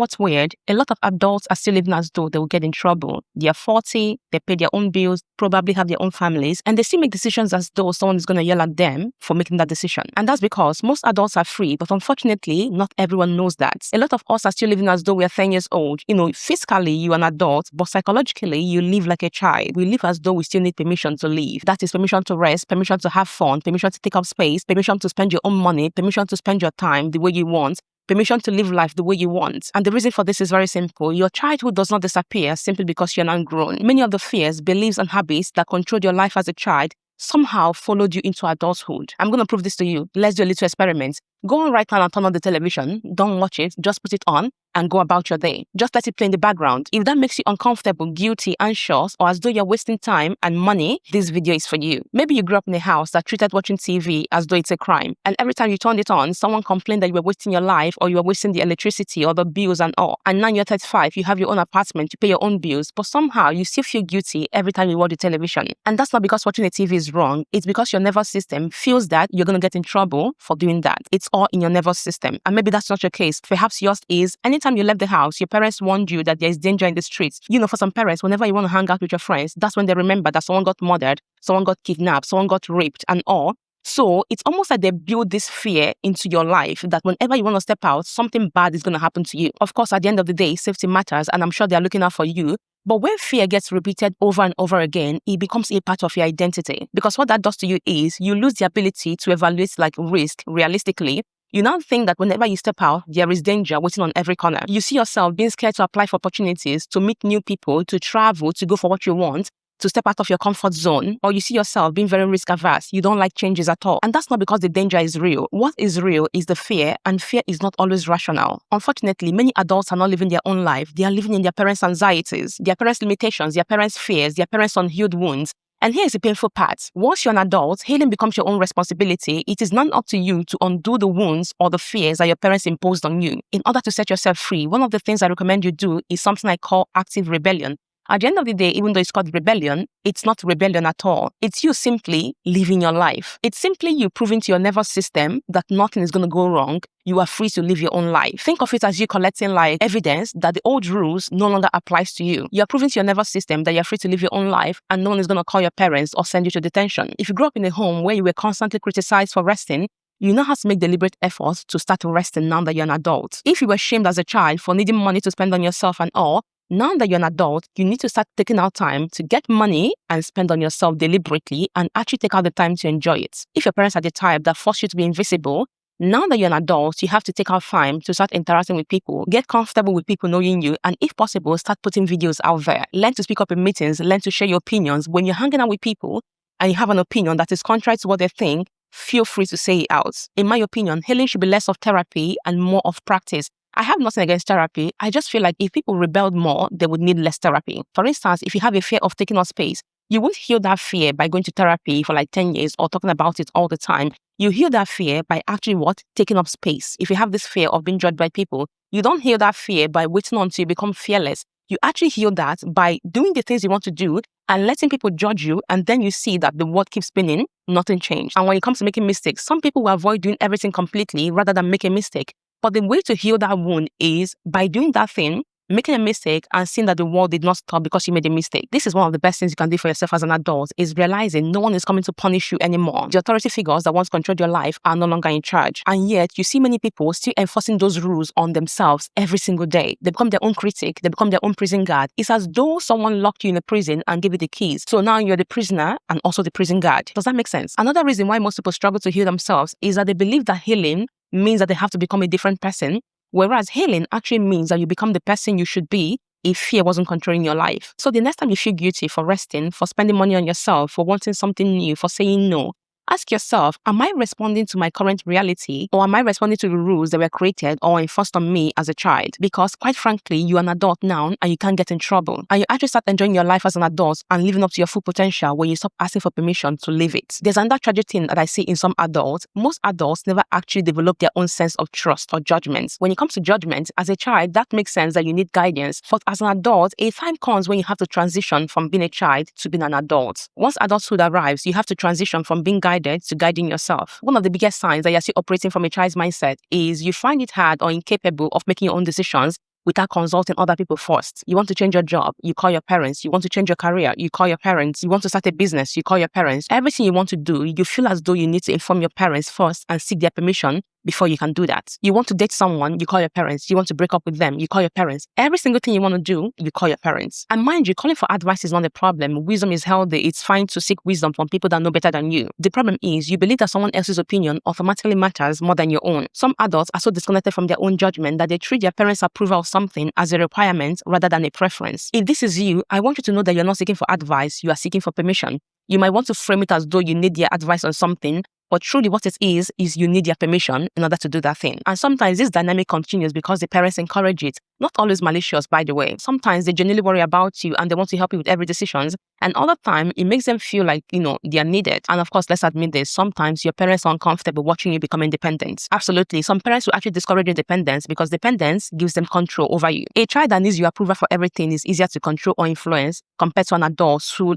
what's weird? A lot of adults are still living as though they will get in trouble. They are 40, they pay their own bills, probably have their own families, and they still make decisions as though someone is going to yell at them for making that decision. And that's because most adults are free, but unfortunately, not everyone knows that. A lot of us are still living as though we are 10 years old. Physically, you're an adult, but psychologically, you live like a child. We live as though we still need permission to live. That is permission to rest, permission to have fun, permission to take up space, permission to spend your own money, permission to spend your time the way you want, permission to live life the way you want. And the reason for this is very simple. Your childhood does not disappear simply because you're now grown. Many of the fears, beliefs, and habits that controlled your life as a child somehow followed you into adulthood. I'm going to prove this to you. Let's do a little experiment. Go on right now and turn on the television. Don't watch it. Just put it on and go about your day. Just let it play in the background. If that makes you uncomfortable, guilty, anxious, or as though you're wasting time and money, this video is for you. Maybe you grew up in a house that treated watching TV as though it's a crime. And every time you turned it on, someone complained that you were wasting your life or you were wasting the electricity or the bills and all. And now you're 35, you have your own apartment, you pay your own bills, but somehow you still feel guilty every time you watch the television. And that's not because watching a TV is wrong. It's because your nervous system feels that you're going to get in trouble for doing that. It's all in your nervous system. And maybe that's not your case. Perhaps yours is, anytime you left the house, your parents warned you that there is danger in the streets. For some parents, whenever you want to hang out with your friends, that's when they remember that someone got murdered, someone got kidnapped, someone got raped and all. So it's almost like they build this fear into your life that whenever you want to step out, something bad is going to happen to you. Of course, at the end of the day, safety matters, and I'm sure they're looking out for you. But when fear gets repeated over and over again, it becomes a part of your identity. Because what that does to you is you lose the ability to evaluate risk realistically. You now think that whenever you step out, there is danger waiting on every corner. You see yourself being scared to apply for opportunities, to meet new people, to travel, to go for what you want, to step out of your comfort zone, or you see yourself being very risk averse. You don't like changes at all. And that's not because the danger is real. What is real is the fear, and fear is not always rational. Unfortunately, many adults are not living their own life. They are living in their parents' anxieties, their parents' limitations, their parents' fears, their parents' unhealed wounds. And here's the painful part. Once you're an adult, healing becomes your own responsibility. It is not up to you to undo the wounds or the fears that your parents imposed on you. In order to set yourself free, one of the things I recommend you do is something I call active rebellion. At the end of the day, even though it's called rebellion, it's not rebellion at all. It's you simply living your life. It's simply you proving to your nervous system that nothing is going to go wrong. You are free to live your own life. Think of it as you collecting evidence that the old rules no longer applies to you. You are proving to your nervous system that you're free to live your own life and no one is going to call your parents or send you to detention. If you grew up in a home where you were constantly criticized for resting, you now have to make deliberate efforts to start resting now that you're an adult. If you were shamed as a child for needing money to spend on yourself and all, now that you're an adult, you need to start taking out time to get money and spend on yourself deliberately and actually take out the time to enjoy it. If your parents are the type that force you to be invisible, now that you're an adult, you have to take out time to start interacting with people, get comfortable with people knowing you, and if possible, start putting videos out there. Learn to speak up in meetings, learn to share your opinions. When you're hanging out with people and you have an opinion that is contrary to what they think, feel free to say it out. In my opinion, healing should be less of therapy and more of practice. I have nothing against therapy. I just feel like if people rebelled more, they would need less therapy. For instance, if you have a fear of taking up space, you won't heal that fear by going to therapy for 10 years or talking about it all the time. You heal that fear by actually taking up space. If you have this fear of being judged by people, you don't heal that fear by waiting until you become fearless. You actually heal that by doing the things you want to do and letting people judge you, and then you see that the world keeps spinning, nothing changed. And when it comes to making mistakes, some people will avoid doing everything completely rather than make a mistake. But the way to heal that wound is by doing that thing, making a mistake and seeing that the world did not stop because you made a mistake. This is one of the best things you can do for yourself as an adult, is realizing no one is coming to punish you anymore. The authority figures that once controlled your life are no longer in charge. And yet you see many people still enforcing those rules on themselves every single day. They become their own critic. They become their own prison guard. It's as though someone locked you in a prison and gave you the keys. So now you're the prisoner and also the prison guard. Does that make sense? Another reason why most people struggle to heal themselves is that they believe that healing means that they have to become a different person, whereas healing actually means that you become the person you should be if fear wasn't controlling your life. So the next time you feel guilty for resting, for spending money on yourself, for wanting something new, for saying no, ask yourself, am I responding to my current reality, or am I responding to the rules that were created or enforced on me as a child? Because quite frankly, you're an adult now and you can't get in trouble. And you actually start enjoying your life as an adult and living up to your full potential when you stop asking for permission to live it. There's another tragic thing that I see in some adults. Most adults never actually develop their own sense of trust or judgment. When it comes to judgment, as a child, that makes sense that you need guidance. But as an adult, a time comes when you have to transition from being a child to being an adult. Once adulthood arrives, you have to transition from being guided to guiding yourself. One of the biggest signs that you're still operating from a child's mindset is you find it hard or incapable of making your own decisions without consulting other people first. You want to change your job, you call your parents. You want to change your career, you call your parents. You want to start a business, you call your parents. Everything you want to do, you feel as though you need to inform your parents first and seek their permission before you can do that. You want to date someone, you call your parents. You want to break up with them, you call your parents. Every single thing you want to do, you call your parents. And mind you, calling for advice is not a problem. Wisdom is healthy. It's fine to seek wisdom from people that know better than you. The problem is you believe that someone else's opinion automatically matters more than your own. Some adults are so disconnected from their own judgment that they treat their parents' approval of something as a requirement rather than a preference. If this is you, I want you to know that you're not seeking for advice, you are seeking for permission. You might want to frame it as though you need their advice on something, but truly what it is you need their permission in order to do that thing. And sometimes this dynamic continues because the parents encourage it. Not always malicious, by the way. Sometimes they genuinely worry about you and they want to help you with every decision. And all the time, it makes them feel like, they are needed. And of course, let's admit this, sometimes your parents are uncomfortable watching you become independent. Absolutely. Some parents will actually discourage independence because dependence gives them control over you. A child that needs your approval for everything is easier to control or influence compared to an adult who,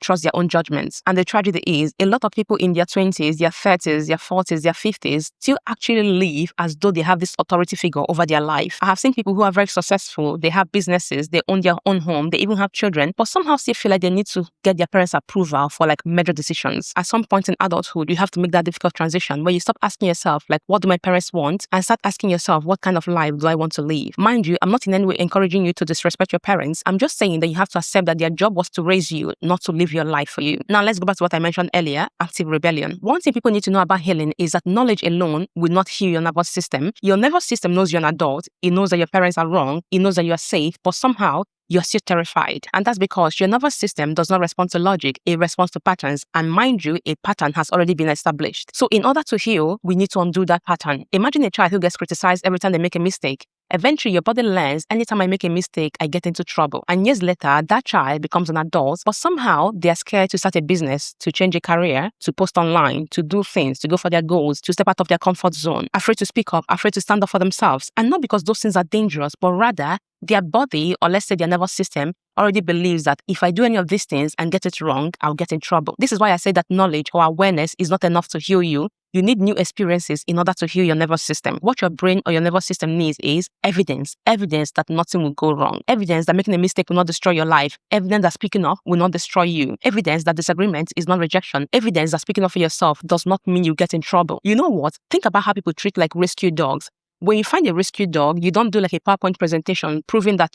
trust their own judgments. And the tragedy is, a lot of people in their 20s, their 30s, their 40s, their 50s still actually live as though they have this authority figure over their life. I have seen people who are very successful, they have businesses, they own their own home, they even have children, but somehow still feel like they need to get their parents' approval for major decisions. At some point in adulthood, you have to make that difficult transition where you stop asking yourself, what do my parents want? And start asking yourself, what kind of life do I want to live? Mind you, I'm not in any way encouraging you to disrespect your parents. I'm just saying that you have to accept that their job was to raise you, not to live your life for you. Now, let's go back to what I mentioned earlier, active rebellion. One thing people need to know about healing is that knowledge alone will not heal your nervous system. Your nervous system knows you're an adult. It knows that your parents are wrong. It knows that you are safe, but somehow you're still terrified. And that's because your nervous system does not respond to logic, it responds to patterns. And mind you, a pattern has already been established. So in order to heal, we need to undo that pattern. Imagine a child who gets criticized every time they make a mistake. Eventually, your body learns, anytime I make a mistake, I get into trouble. And years later, that child becomes an adult, but somehow they are scared to start a business, to change a career, to post online, to do things, to go for their goals, to step out of their comfort zone, afraid to speak up, afraid to stand up for themselves. And not because those things are dangerous, but rather their body, or let's say their nervous system, already believes that if I do any of these things and get it wrong, I'll get in trouble. This is why I say that knowledge or awareness is not enough to heal you. You need new experiences in order to heal your nervous system. What your brain or your nervous system needs is evidence that nothing will go wrong. Evidence that making a mistake will not destroy your life. Evidence that speaking up will not destroy you. Evidence that disagreement is not rejection. Evidence that speaking up for yourself does not mean you get in trouble. You know what? Think about how people treat rescue dogs. When you find a rescue dog, you don't do a PowerPoint presentation proving that,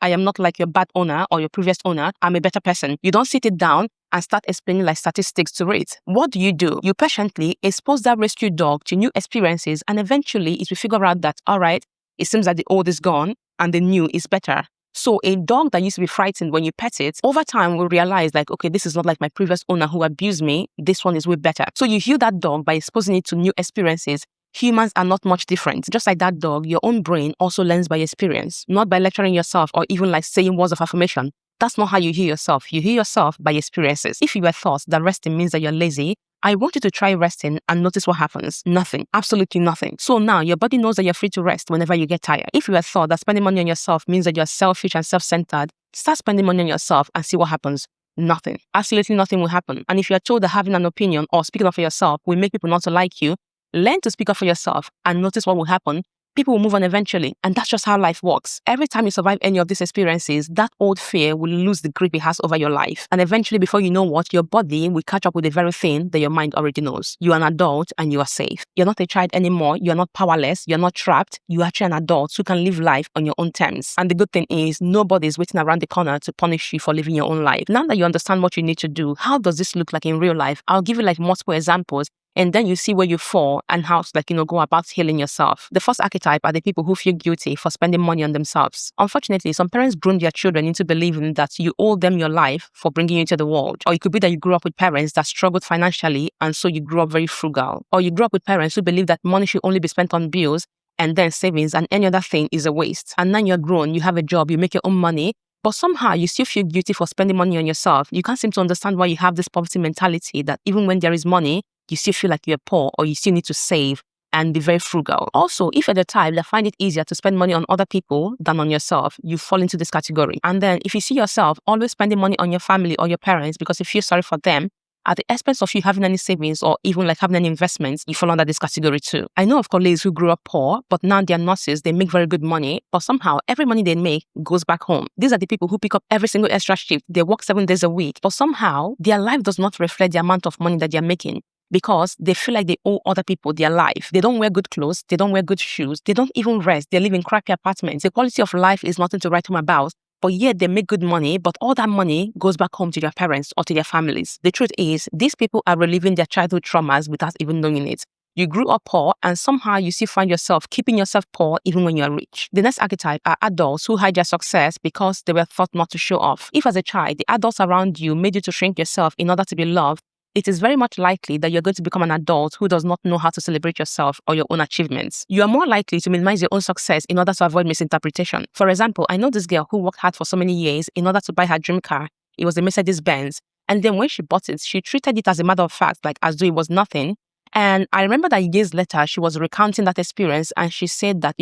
I am not like your bad owner or your previous owner. I'm a better person. You don't sit it down and start explaining statistics to it. What do? You patiently expose that rescue dog to new experiences, and eventually it will figure out that, all right, it seems that the old is gone and the new is better. So a dog that used to be frightened when you pet it, over time will realize okay, this is not like my previous owner who abused me. This one is way better. So you heal that dog by exposing it to new experiences. Humans are not much different. Just like that dog, your own brain also learns by experience, not by lecturing yourself or even saying words of affirmation. That's not how you heal yourself. You heal yourself by experiences. If you were taught that resting means that you're lazy, I want you to try resting and notice what happens. Nothing. Absolutely nothing. So now your body knows that you're free to rest whenever you get tired. If you were thought that spending money on yourself means that you're selfish and self-centered, start spending money on yourself and see what happens. Nothing. Absolutely nothing will happen. And if you're told that having an opinion or speaking up for yourself will make people not to like you, learn to speak up for yourself and notice what will happen. People will move on eventually. And that's just how life works. Every time you survive any of these experiences, that old fear will lose the grip it has over your life. And eventually, before you know what, your body will catch up with the very thing that your mind already knows. You are an adult and you are safe. You're not a child anymore. You're not powerless. You're not trapped. You're actually an adult who can live life on your own terms. And the good thing is, nobody is waiting around the corner to punish you for living your own life. Now that you understand what you need to do, how does this look like in real life? I'll give you multiple examples. And then you see where you fall and how to go about healing yourself. The first archetype are the people who feel guilty for spending money on themselves. Unfortunately, some parents groom their children into believing that you owe them your life for bringing you into the world. Or it could be that you grew up with parents that struggled financially and so you grew up very frugal. Or you grew up with parents who believe that money should only be spent on bills and then savings and any other thing is a waste. And now you're grown, you have a job, you make your own money, but somehow you still feel guilty for spending money on yourself. You can't seem to understand why you have this poverty mentality that even when there is money, you still feel like you're poor or you still need to save and be very frugal. Also, if you're the type that find it easier to spend money on other people than on yourself, you fall into this category. And then if you see yourself always spending money on your family or your parents because you feel sorry for them, at the expense of you having any savings or even like having any investments, you fall under this category too. I know of colleagues who grew up poor, but now they're nurses, they make very good money, but somehow every money they make goes back home. These are the people who pick up every single extra shift. They work 7 days a week, but somehow their life does not reflect the amount of money that they're making, because they feel like they owe other people their life. They don't wear good clothes, they don't wear good shoes, they don't even rest, they live in crappy apartments. The quality of life is nothing to write home about, but yet they make good money, but all that money goes back home to their parents or to their families. The truth is, these people are reliving their childhood traumas without even knowing it. You grew up poor and somehow you still find yourself keeping yourself poor even when you're rich. The next archetype are adults who hide their success because they were taught not to show off. If as a child, the adults around you made you to shrink yourself in order to be loved, it is very much likely that you're going to become an adult who does not know how to celebrate yourself or your own achievements. You are more likely to minimize your own success in order to avoid misinterpretation. For example, I know this girl who worked hard for so many years in order to buy her dream car. It was a Mercedes-Benz. And then when she bought it, she treated it as a matter of fact, like as though it was nothing. And I remember that years later, she was recounting that experience and she said that,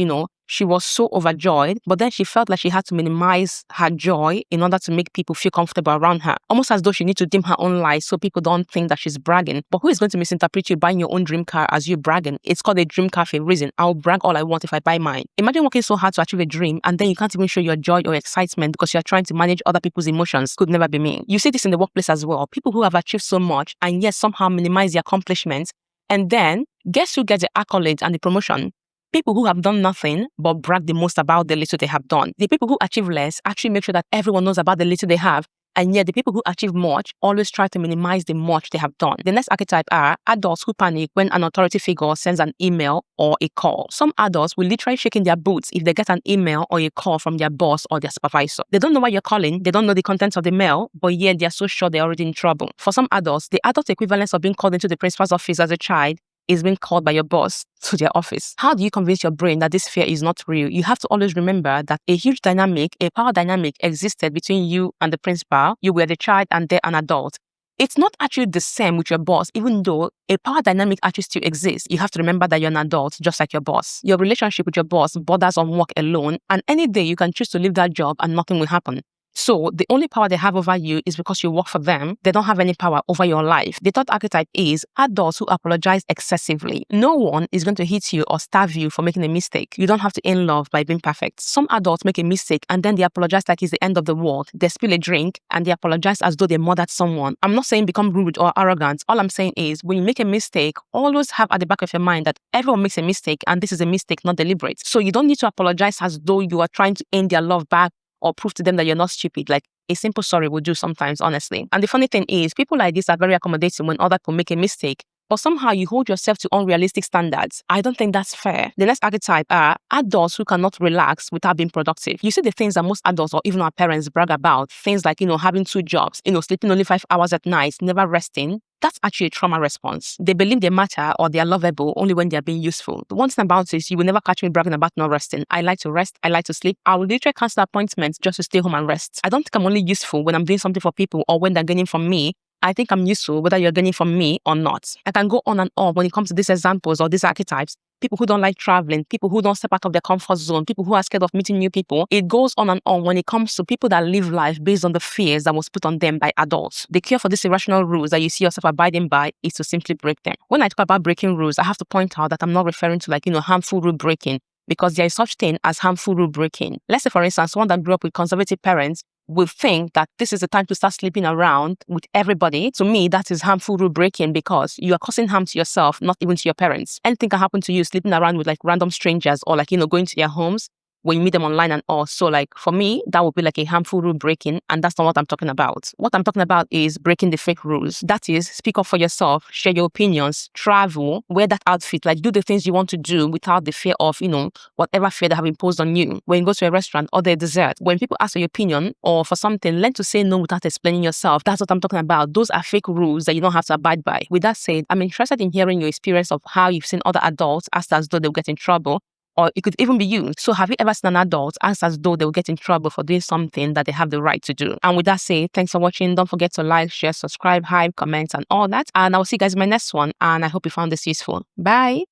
she was so overjoyed, but then she felt like she had to minimize her joy in order to make people feel comfortable around her. Almost as though she needs to dim her own light so people don't think that she's bragging. But who is going to misinterpret you buying your own dream car as you bragging? It's called a dream car for a reason. I'll brag all I want if I buy mine. Imagine working so hard to achieve a dream and then you can't even show your joy or excitement because you're trying to manage other people's emotions. Could never be me. You see this in the workplace as well. People who have achieved so much and yet somehow minimize their accomplishments. And then, guess who gets the accolades and the promotion? People who have done nothing but brag the most about the little they have done. The people who achieve less actually make sure that everyone knows about the little they have. And yet the people who achieve much always try to minimize the much they have done. The next archetype are adults who panic when an authority figure sends an email or a call. Some adults will literally shake in their boots if they get an email or a call from their boss or their supervisor. They don't know why you're calling, they don't know the contents of the mail, but yet they're so sure they're already in trouble. For some adults, the adult equivalence of being called into the principal's office as a child is being called by your boss to their office. How do you convince your brain that this fear is not real? You have to always remember that a huge dynamic, a power dynamic existed between you and the principal. You were the child and they're an adult. It's not actually the same with your boss, even though a power dynamic actually still exists. You have to remember that you're an adult, just like your boss. Your relationship with your boss borders on work alone, and any day you can choose to leave that job and nothing will happen. So the only power they have over you is because you work for them. They don't have any power over your life. The third archetype is adults who apologize excessively. No one is going to hit you or starve you for making a mistake. You don't have to earn love by being perfect. Some adults make a mistake and then they apologize like it's the end of the world. They spill a drink and they apologize as though they murdered someone. I'm not saying become rude or arrogant. All I'm saying is when you make a mistake, always have at the back of your mind that everyone makes a mistake and this is a mistake, not deliberate. So you don't need to apologize as though you are trying to earn their love back or prove to them that you're not stupid. Like a simple sorry will do sometimes, honestly. And the funny thing is, people like this are very accommodating when other people make a mistake, but somehow you hold yourself to unrealistic standards. I don't think that's fair. The next archetype are adults who cannot relax without being productive. You see the things that most adults or even our parents brag about, things like, having 2 jobs, sleeping only 5 hours at night, never resting. That's actually a trauma response. They believe they matter or they are lovable only when they are being useful. The one thing about it is you will never catch me bragging about not resting. I like to rest. I like to sleep. I will literally cancel appointments just to stay home and rest. I don't think I'm only useful when I'm doing something for people or when they're gaining from me. I think I'm useful whether you're gaining from me or not. I can go on and on when it comes to these examples or these archetypes. People who don't like traveling, people who don't step out of their comfort zone, people who are scared of meeting new people. It goes on and on when it comes to people that live life based on the fears that was put on them by adults. The cure for these irrational rules that you see yourself abiding by is to simply break them. When I talk about breaking rules, I have to point out that I'm not referring to harmful rule breaking, because there is such thing as harmful rule breaking. Let's say, for instance, someone that grew up with conservative parents will think that this is the time to start sleeping around with everybody. To me, that is harmful rule breaking because you are causing harm to yourself, not even to your parents. Anything can happen to you sleeping around with random strangers or going to their homes when you meet them online and all. So for me, that would be a harmful rule breaking, and that's not what I'm talking about. What I'm talking about is breaking the fake rules. That is, speak up for yourself, share your opinions, travel, wear that outfit, do the things you want to do without the fear of, whatever fear they have imposed on you. When you go to a restaurant or a dessert, when people ask for your opinion or for something, learn to say no without explaining yourself. That's what I'm talking about. Those are fake rules that you don't have to abide by. With that said, I'm interested in hearing your experience of how you've seen other adults act as though they'll get in trouble. Or it could even be you. So have you ever seen an adult act as though they will get in trouble for doing something that they have the right to do? And with that said, thanks for watching. Don't forget to like, share, subscribe, hype, comment, and all that. And I will see you guys in my next one. And I hope you found this useful. Bye.